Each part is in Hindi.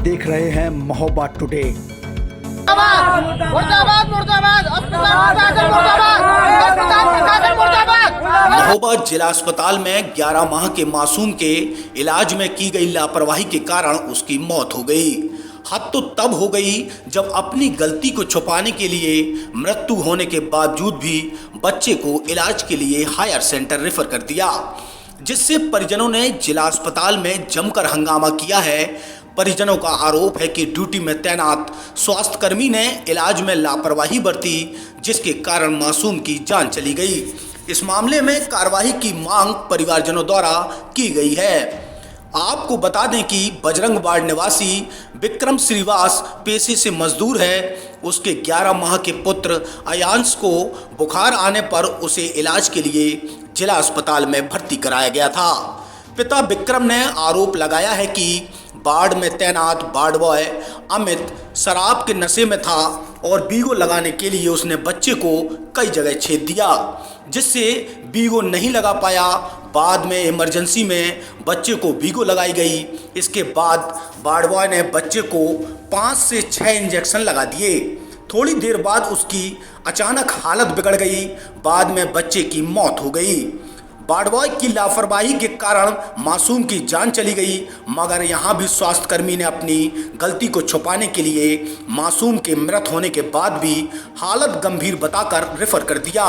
देख रहे हैं महोबा टुडे। महोबा जिला अस्पताल में 11 माह के मासूम के इलाज में की गई लापरवाही के कारण उसकी मौत हो गई। हद तो तब हो गई जब अपनी गलती को छुपाने के लिए मृत्यु होने के बावजूद भी बच्चे को इलाज के लिए हायर सेंटर रेफर कर दिया, जिससे परिजनों ने जिला अस्पताल में जमकर हंगामा किया है। परिजनों का आरोप है कि ड्यूटी में तैनात स्वास्थ्यकर्मी ने इलाज में लापरवाही बरती, जिसके कारण मासूम की जान चली गई। इस मामले में कार्रवाई की मांग परिवारजनों द्वारा की गई है। आपको बता दें कि बजरंग वार्ड निवासी विक्रम श्रीवास पेशे से मजदूर है। उसके 11 माह के पुत्र अयांश को बुखार आने पर उसे इलाज के लिए जिला अस्पताल में भर्ती कराया गया था। पिता विक्रम ने आरोप लगाया है कि वार्ड में तैनात वार्ड बॉय अमित शराब के नशे में था और बीगो लगाने के लिए उसने बच्चे को कई जगह छेद दिया, जिससे बीगो नहीं लगा पाया। बाद में इमरजेंसी में बच्चे को बीगो लगाई गई। इसके बाद वार्ड बॉय ने बच्चे को 5 से 6 इंजेक्शन लगा दिए। थोड़ी देर बाद उसकी अचानक हालत बिगड़ गई। बाद में बच्चे की मौत हो गई। वार्ड बॉय की लापरवाही के कारण मासूम की जान चली गई, मगर यहाँ भी स्वास्थ्यकर्मी ने अपनी गलती को छुपाने के लिए मासूम के मृत होने के बाद भी हालत गंभीर बताकर रेफर कर दिया,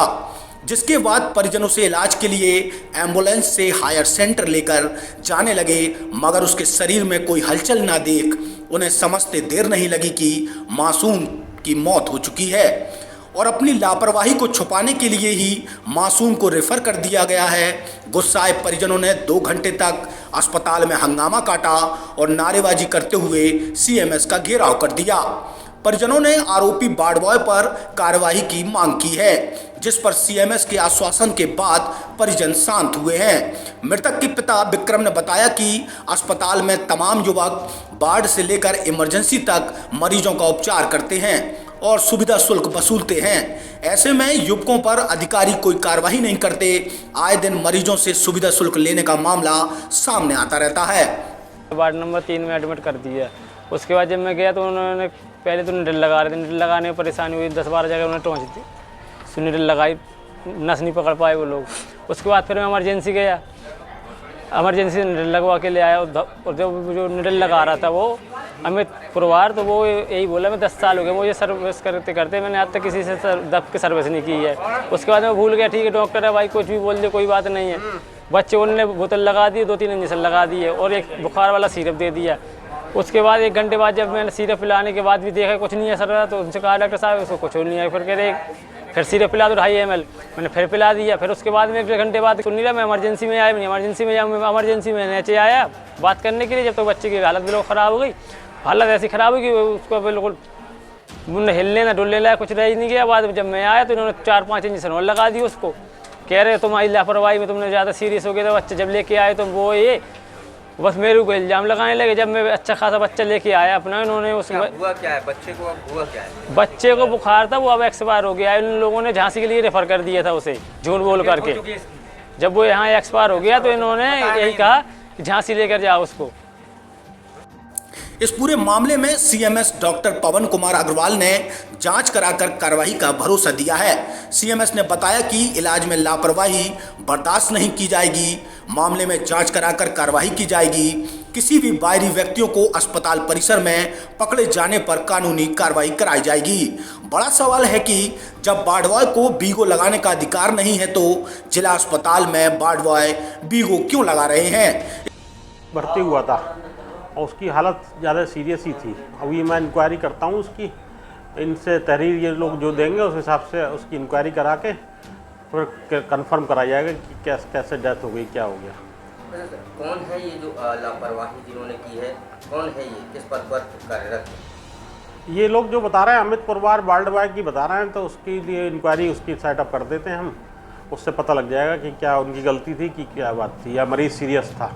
जिसके बाद परिजनों से इलाज के लिए एम्बुलेंस से हायर सेंटर लेकर जाने लगे, मगर उसके शरीर में कोई हलचल ना देख उन्हें समझते देर नहीं लगी कि मासूम की मौत हो चुकी है और अपनी लापरवाही को छुपाने के लिए ही मासूम को रेफर कर दिया गया है। गुस्साए परिजनों ने 2 घंटे तक अस्पताल में हंगामा काटा और नारेबाजी करते हुए सीएमएस का घेराव कर दिया। परिजनों ने आरोपी वार्ड बॉय पर कार्रवाई की मांग की है, जिस पर सीएमएस के आश्वासन के बाद परिजन शांत हुए हैं। मृतक के पिता विक्रम ने बताया कि अस्पताल में तमाम युवक वार्ड से लेकर इमरजेंसी तक मरीजों का उपचार करते हैं और सुविधा शुल्क वसूलते हैं। ऐसे में युवकों पर अधिकारी कोई कार्रवाई नहीं करते। आए दिन मरीजों से सुविधा शुल्क लेने का मामला सामने आता रहता है। वार्ड नंबर 3 में एडमिट कर दिया। उसके बाद जब मैं गया तो उन्होंने पहले तो निडल लगा रहे थे। निडल लगाने में परेशानी हुई, 10-12 जगह उन्होंने टोंच दी। तो निडल लगाई, नस नहीं पकड़ पाए वो लोग। उसके बाद फिर मैं इमरजेंसी गया, इमरजेंसी निडल लगवा के ले आया। और जो निडल लगा रहा था वो अमित पुरवार, तो वो यही बोला मैं 10 साल हो गए वो ये सर्विस करते करते मैंने आज तक किसी से दब के सर्विस नहीं की है। उसके बाद मैं भूल गया, ठीक है डॉक्टर है भाई, कुछ भी बोल दे कोई बात नहीं है। बच्चे उन्होंने बोतल लगा दी, 2-3 इंजेक्शन लगा दिए और एक बुखार वाला सिरप दे दिया। उसके बाद 1 घंटे बाद जब मैंने सिरप पिलाने के बाद भी देखा कुछ नहीं असर रहा, तो उनसे कहा डॉक्टर साहब उसको कुछ नहीं है। फिर कह रहे फिर सिरप पिला दो 2.5 ml, मैंने फिर पिला दिया। फिर उसके बाद में 1 घंटे बाद सुन नहीं रहा, मैं इमरजेंसी में आया। इमरजेंसी में नीचे आया बात करने के लिए, जब तो बच्चे की हालत बिल्कुल ख़राब हो गई। हालत ऐसी ख़राब हुई कि उसको बिल्कुल मुन्ने हिलने ना डुलने लायक कुछ रह ही नहीं गया। बाद में जब मैं आया तो इन्होंने 4-5 इंजेक्शन और लगा दिए उसको। कह रहे तुम्हारी लापरवाही में तुमने ज़्यादा सीरियस हो गया था। बच्चे जब लेके आए तो वो ये बस मेरे को इल्ज़ाम लगाने लगे। जब मैं अच्छा खासा बच्चा लेके आया अपना, इन्होंने उस हुआ क्या है बच्चे को? अब हुआ क्या है? बच्चे को बुखार था, वो अब एक्सपायर हो गया। इन लोगों ने झांसी के लिए रेफर कर दिया था उसे, झूठ बोल करके। जब वो यहाँ एक्सपायर हो गया तो इन्होंने यही कहा कि झांसी लेकर जाओ उसको। इस पूरे मामले में सीएमएस डॉक्टर पवन कुमार अग्रवाल ने जांच कराकर कार्रवाई का भरोसा दिया है। सीएमएस ने बताया कि इलाज में लापरवाही बर्दाश्त नहीं की जाएगी। मामले में जांच कराकर कार्रवाई की जाएगी। किसी भी बाहरी व्यक्तियों को अस्पताल परिसर में पकड़े जाने पर कानूनी कार्रवाई कराई जाएगी। बड़ा सवाल है कि जब वार्ड बॉय को बीगो लगाने का अधिकार नहीं है तो जिला अस्पताल में वार्ड बॉय बीगो क्यों लगा रहे हैं? भर्ती हुआ था और उसकी हालत ज़्यादा सीरियस ही थी। अभी मैं इंक्वायरी करता हूँ उसकी, इनसे तहरीर ये लोग जो देंगे उस हिसाब से उसकी इंक्वायरी करा के फिर कंफर्म करा जाएगा कि कैसे डेथ हो गई, क्या हो गया। कौन है ये जो लापरवाही जिन्होंने की है? कौन है ये, किस पद पर कार्यरत है? ये लोग जो बता रहे हैं अमित पुरवार वार्ड बॉय की बता रहे हैं, तो उसके लिए इंक्वायरी उसकी सेटअप कर देते हैं हम। उससे पता लग जाएगा कि क्या उनकी गलती थी कि क्या बात थी या मरीज़ सीरियस था।